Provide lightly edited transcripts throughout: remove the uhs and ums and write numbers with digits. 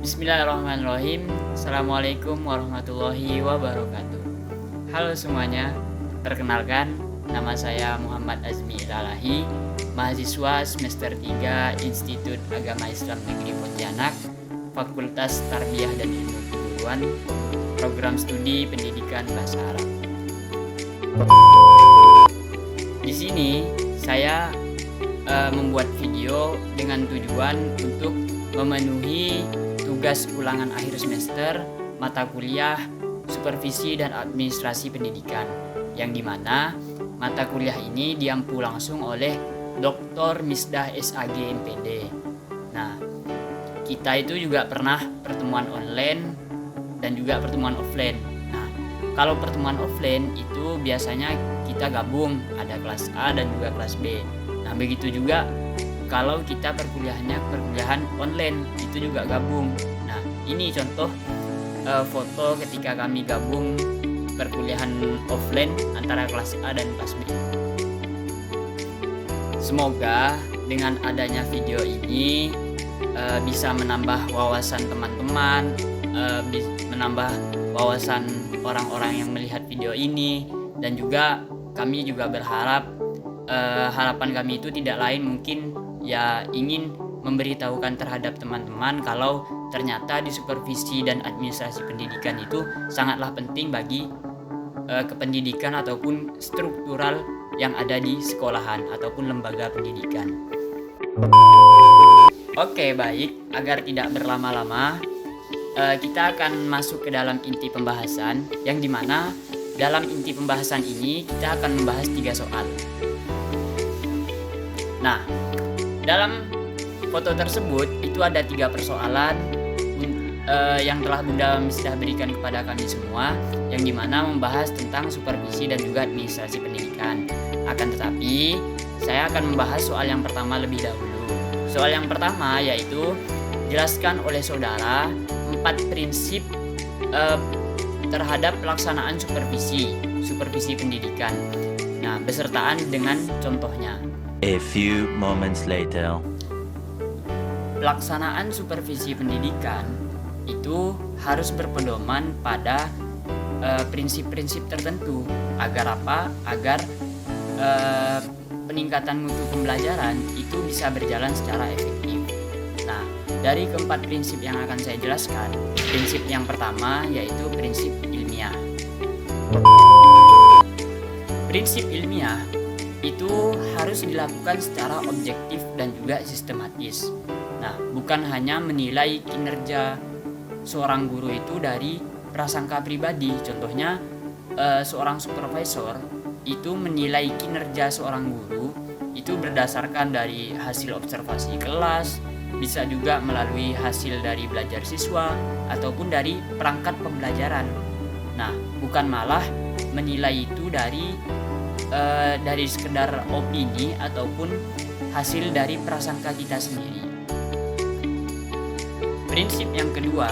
Bismillahirrahmanirrahim. Assalamualaikum warahmatullahi wabarakatuh. Halo semuanya, perkenalkan nama saya Muhammad Azmi Lalahi, mahasiswa semester 3 Institut Agama Islam Negeri Pontianak, Fakultas Tarbiyah dan Ilmu Keguruan, Program Studi Pendidikan Bahasa Arab. Di sini saya membuat video dengan tujuan untuk memenuhi tugas ulangan akhir semester mata kuliah Supervisi dan Administrasi Pendidikan, yang dimana mata kuliah ini diampu langsung oleh Dr. Misdah SAG MPD. Nah, kita itu juga pernah pertemuan online dan juga pertemuan offline. Nah, kalau pertemuan offline itu biasanya kita gabung, ada kelas A dan juga kelas B. Nah, begitu juga kalau kita perkuliahan online itu juga gabung. Nah, ini contoh foto ketika kami gabung perkuliahan offline antara kelas A dan kelas B. Semoga dengan adanya video ini bisa menambah wawasan teman-teman, menambah wawasan orang-orang yang melihat video ini, dan juga kami juga berharap harapan kami itu tidak lain mungkin ya ingin memberitahukan terhadap teman-teman kalau ternyata di supervisi dan administrasi pendidikan itu sangatlah penting bagi kependidikan ataupun struktural yang ada di sekolahan ataupun lembaga pendidikan. Oke, baik, agar tidak berlama-lama kita akan masuk ke dalam inti pembahasan, yang dimana dalam inti pembahasan ini kita akan membahas 3 soal. Nah, dalam foto tersebut itu ada 3 persoalan yang telah Bunda Misdah berikan kepada kami semua, yang dimana membahas tentang supervisi dan juga administrasi pendidikan. Akan tetapi saya akan membahas soal yang pertama lebih dahulu. Soal yang pertama yaitu jelaskan oleh saudara 4 prinsip terhadap pelaksanaan supervisi pendidikan. Nah, besertaan dengan contohnya. A few moments later. Pelaksanaan supervisi pendidikan itu harus berpedoman pada prinsip-prinsip tertentu. Agar apa? Agar peningkatan mutu pembelajaran itu bisa berjalan secara efektif. Nah, dari keempat prinsip yang akan saya jelaskan, prinsip yang pertama yaitu prinsip ilmiah. Prinsip ilmiah itu harus dilakukan secara objektif dan juga sistematis. Nah, bukan hanya menilai kinerja seorang guru itu dari prasangka pribadi. Contohnya, seorang supervisor itu menilai kinerja seorang guru itu berdasarkan dari hasil observasi kelas, bisa juga melalui hasil dari belajar siswa ataupun dari perangkat pembelajaran. Nah, bukan malah menilai itu dari sekedar opini ataupun hasil dari prasangka kita sendiri. Prinsip yang kedua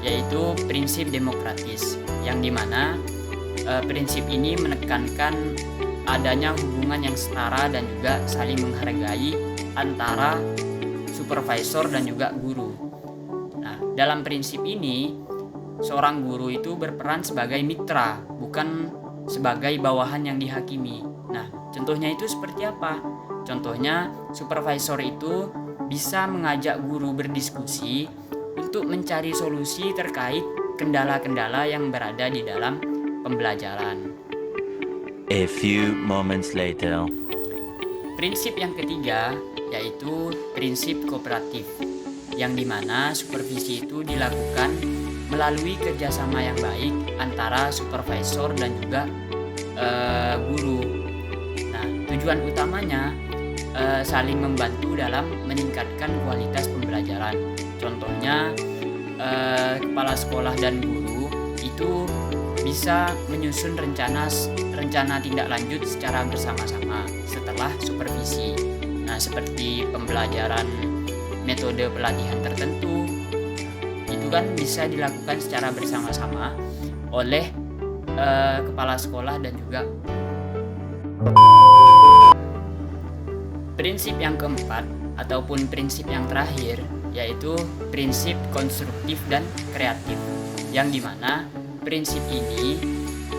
yaitu prinsip demokratis, yang dimana prinsip ini menekankan adanya hubungan yang setara dan juga saling menghargai antara supervisor dan juga guru. Nah, dalam prinsip ini seorang guru itu berperan sebagai mitra, bukan sebagai bawahan yang dihakimi. Nah, contohnya itu seperti apa? Contohnya, supervisor itu bisa mengajak guru berdiskusi untuk mencari solusi terkait kendala-kendala yang berada di dalam pembelajaran. A few moments later. Prinsip yang ketiga yaitu prinsip kooperatif, yang dimana supervisi itu dilakukan melalui kerjasama yang baik antara supervisor dan juga guru. Nah, tujuan utamanya saling membantu dalam meningkatkan kualitas pembelajaran. Contohnya, kepala sekolah dan guru itu bisa menyusun rencana tindak lanjut secara bersama-sama setelah supervisi. Nah, seperti pembelajaran metode pelatihan tertentu, itu kan bisa dilakukan secara bersama-sama oleh kepala sekolah dan juga. Prinsip yang keempat ataupun prinsip yang terakhir yaitu prinsip konstruktif dan kreatif, yang dimana prinsip ini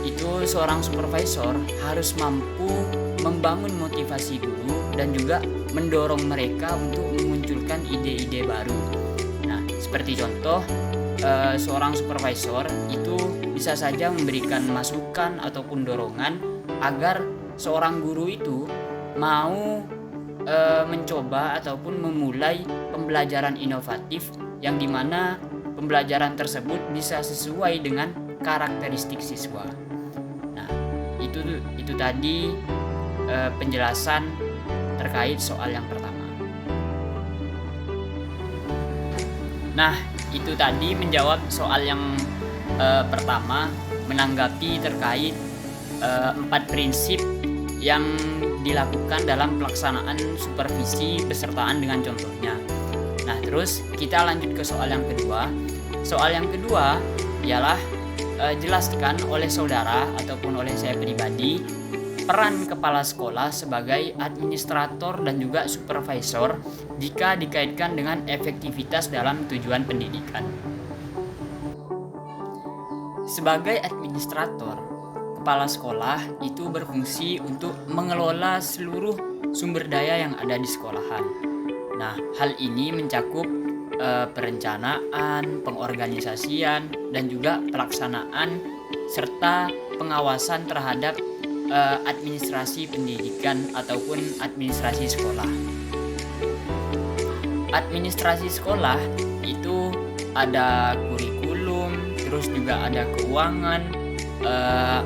itu seorang supervisor harus mampu membangun motivasi guru dan juga mendorong mereka untuk memunculkan ide-ide baru. Nah, seperti contoh, seorang supervisor itu bisa saja memberikan masukan ataupun dorongan agar seorang guru itu mau mencoba ataupun memulai pembelajaran inovatif, yang dimana pembelajaran tersebut bisa sesuai dengan karakteristik siswa. Nah, itu tadi penjelasan terkait soal yang pertama. Nah, itu tadi menjawab soal yang pertama, menanggapi terkait 4 prinsip yang dilakukan dalam pelaksanaan supervisi pesertaan dengan contohnya. Nah, terus kita lanjut ke soal yang kedua. Soal yang kedua ialah jelaskan oleh saudara ataupun oleh saya pribadi peran kepala sekolah sebagai administrator dan juga supervisor jika dikaitkan dengan efektivitas dalam tujuan pendidikan. Sebagai administrator, kepala sekolah itu berfungsi untuk mengelola seluruh sumber daya yang ada di sekolahan. Nah, hal ini mencakup perencanaan, pengorganisasian, dan juga pelaksanaan serta pengawasan terhadap administrasi pendidikan ataupun administrasi sekolah. Administrasi sekolah itu ada kurikulum, terus juga ada keuangan,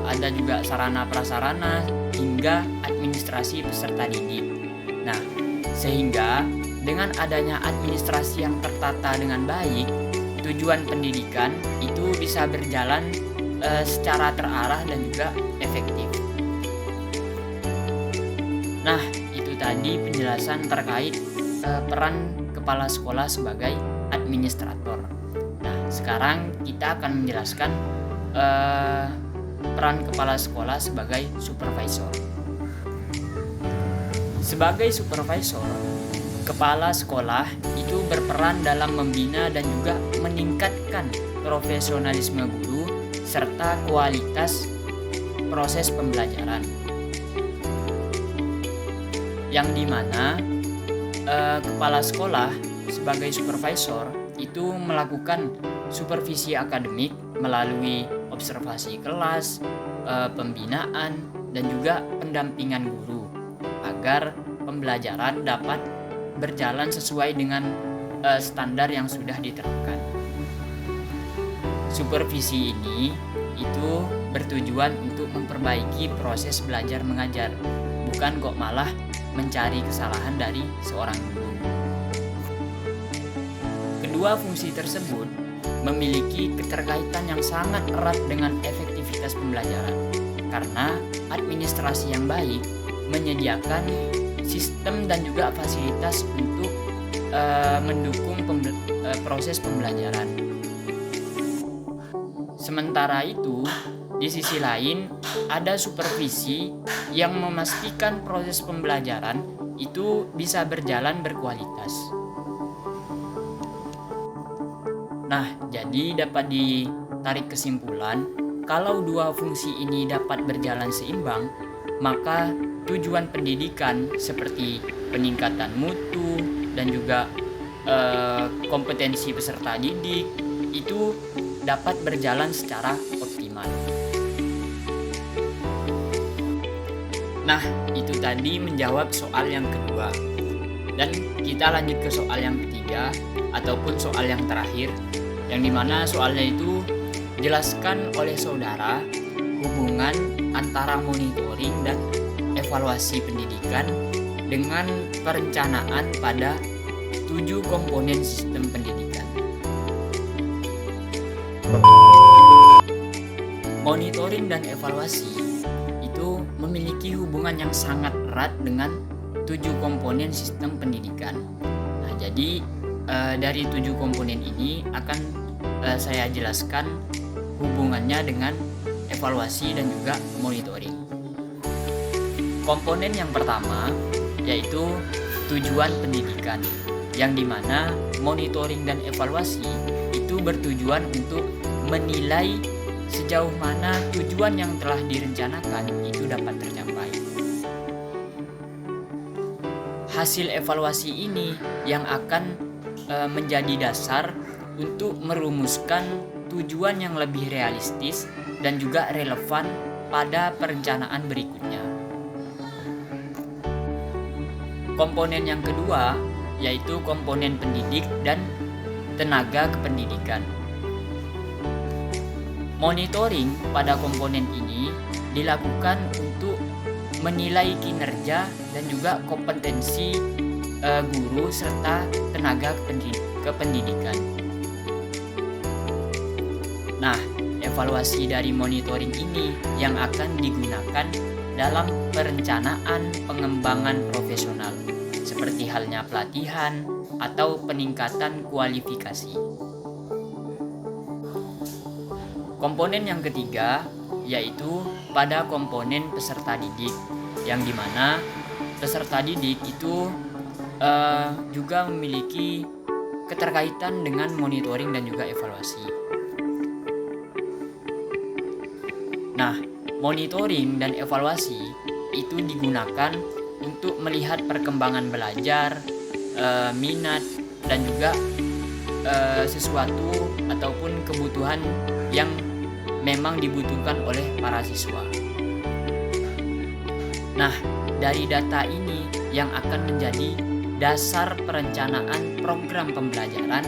ada juga sarana prasarana hingga administrasi peserta didik. Nah, sehingga dengan adanya administrasi yang tertata dengan baik, tujuan pendidikan itu bisa berjalan secara terarah dan juga efektif. Nah, itu tadi penjelasan terkait peran kepala sekolah sebagai administrator. Nah, sekarang kita akan menjelaskan peran kepala sekolah sebagai supervisor. Sebagai supervisor, kepala sekolah itu berperan dalam membina dan juga meningkatkan profesionalisme guru serta kualitas proses pembelajaran, yang dimana kepala sekolah sebagai supervisor itu melakukan supervisi akademik melalui observasi kelas, pembinaan, dan juga pendampingan guru agar pembelajaran dapat berjalan sesuai dengan standar yang sudah diterapkan. Supervisi ini itu bertujuan untuk memperbaiki proses belajar mengajar, bukan kok malah mencari kesalahan dari seorang guru. Kedua fungsi tersebut memiliki keterkaitan yang sangat erat dengan efektivitas pembelajaran, karena administrasi yang baik menyediakan sistem dan juga fasilitas untuk mendukung proses pembelajaran. Sementara itu, di sisi lain ada supervisi yang memastikan proses pembelajaran itu bisa berjalan berkualitas. Nah, jadi dapat ditarik kesimpulan kalau dua fungsi ini dapat berjalan seimbang, maka tujuan pendidikan seperti peningkatan mutu dan juga kompetensi peserta didik itu dapat berjalan secara optimal. Nah, itu tadi menjawab soal yang kedua. Dan kita lanjut ke soal yang ketiga ataupun soal yang terakhir, yang dimana soalnya itu jelaskan oleh saudara hubungan antara monitoring dan evaluasi pendidikan dengan perencanaan pada 7 komponen sistem pendidikan. Monitoring dan evaluasi itu memiliki hubungan yang sangat erat dengan 7 komponen sistem pendidikan. Nah, jadi dari 7 komponen ini akan saya jelaskan hubungannya dengan evaluasi dan juga monitoring. Komponen yang pertama yaitu tujuan pendidikan. yang dimana monitoring dan evaluasi itu bertujuan untuk menilai sejauh mana tujuan yang telah direncanakan itu dapat tercapai. Hasil evaluasi ini yang akan menjadi dasar untuk merumuskan tujuan yang lebih realistis dan juga relevan pada perencanaan berikutnya. Komponen yang kedua yaitu komponen pendidik dan tenaga kependidikan. Monitoring pada komponen ini dilakukan untuk menilai kinerja dan juga kompetensi guru serta tenaga kependidikan. Nah, evaluasi dari monitoring ini yang akan digunakan dalam perencanaan pengembangan profesional, seperti halnya pelatihan atau peningkatan kualifikasi. Komponen yang ketiga yaitu pada komponen peserta didik, yang dimana peserta didik itu juga memiliki keterkaitan dengan monitoring dan juga evaluasi. Nah, monitoring dan evaluasi itu digunakan untuk melihat perkembangan belajar, minat, dan juga sesuatu ataupun kebutuhan yang memang dibutuhkan oleh para siswa. Nah, dari data ini yang akan menjadi dasar perencanaan program pembelajaran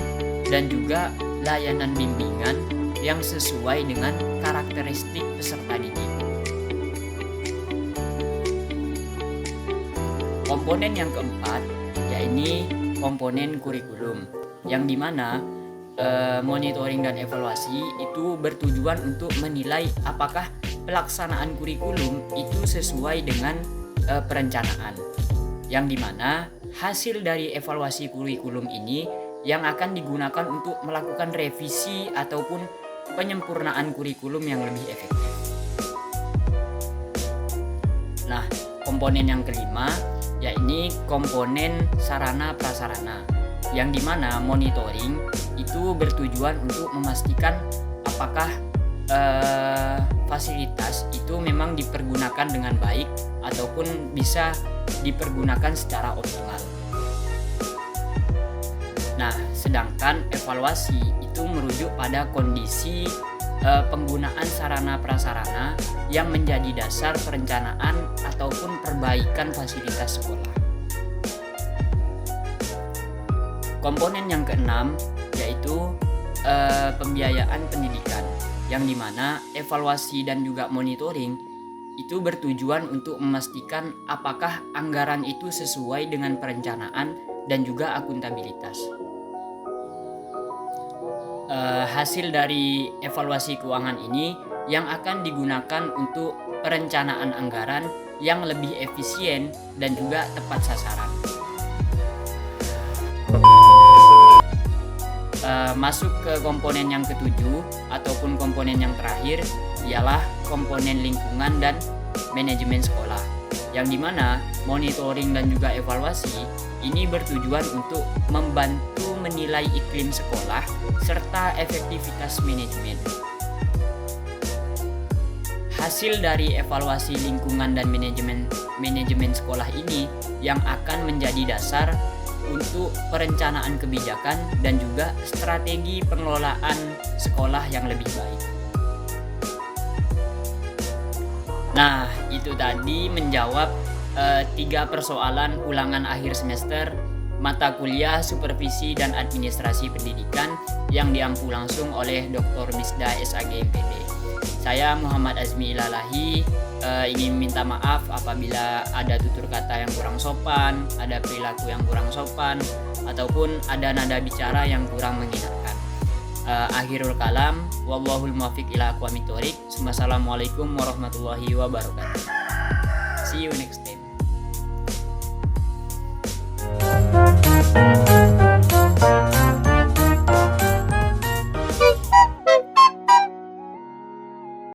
dan juga layanan bimbingan yang sesuai dengan karakteristik peserta didik. Komponen yang keempat yaitu komponen kurikulum, yang dimana monitoring dan evaluasi itu bertujuan untuk menilai apakah pelaksanaan kurikulum itu sesuai dengan perencanaan, yang dimana hasil dari evaluasi kurikulum ini yang akan digunakan untuk melakukan revisi ataupun penyempurnaan kurikulum yang lebih efektif. Nah, komponen yang kelima yaitu komponen sarana prasarana, yang dimana monitoring itu bertujuan untuk memastikan apakah fasilitas itu memang dipergunakan dengan baik ataupun bisa dipergunakan secara optimal. Nah, sedangkan evaluasi itu merujuk pada kondisi penggunaan sarana prasarana yang menjadi dasar perencanaan ataupun perbaikan fasilitas sekolah. Komponen yang keenam yaitu pembiayaan pendidikan, yang dimana evaluasi dan juga monitoring itu bertujuan untuk memastikan apakah anggaran itu sesuai dengan perencanaan dan juga akuntabilitas. Hasil dari evaluasi keuangan ini yang akan digunakan untuk perencanaan anggaran yang lebih efisien dan juga tepat sasaran. Masuk ke komponen yang ketujuh ataupun komponen yang terakhir ialah komponen lingkungan dan manajemen sekolah, yang dimana monitoring dan juga evaluasi ini bertujuan untuk membantu menilai iklim sekolah serta efektivitas manajemen. Hasil dari evaluasi lingkungan dan manajemen sekolah ini yang akan menjadi dasar untuk perencanaan kebijakan dan juga strategi pengelolaan sekolah yang lebih baik. Nah, itu tadi menjawab 3 persoalan ulangan akhir semester mata kuliah Supervisi dan Administrasi Pendidikan yang diampu langsung oleh Dr. Misda SAG MPD. Saya Muhammad Azmi Ilalahi ingin minta maaf apabila ada tutur kata yang kurang sopan, ada perilaku yang kurang sopan, ataupun ada nada bicara yang kurang mengenakan. Akhirul kalam, wallahul muwaffiq ila aqwamit thoriq. Wassalamualaikum warahmatullahi wabarakatuh. See you next time.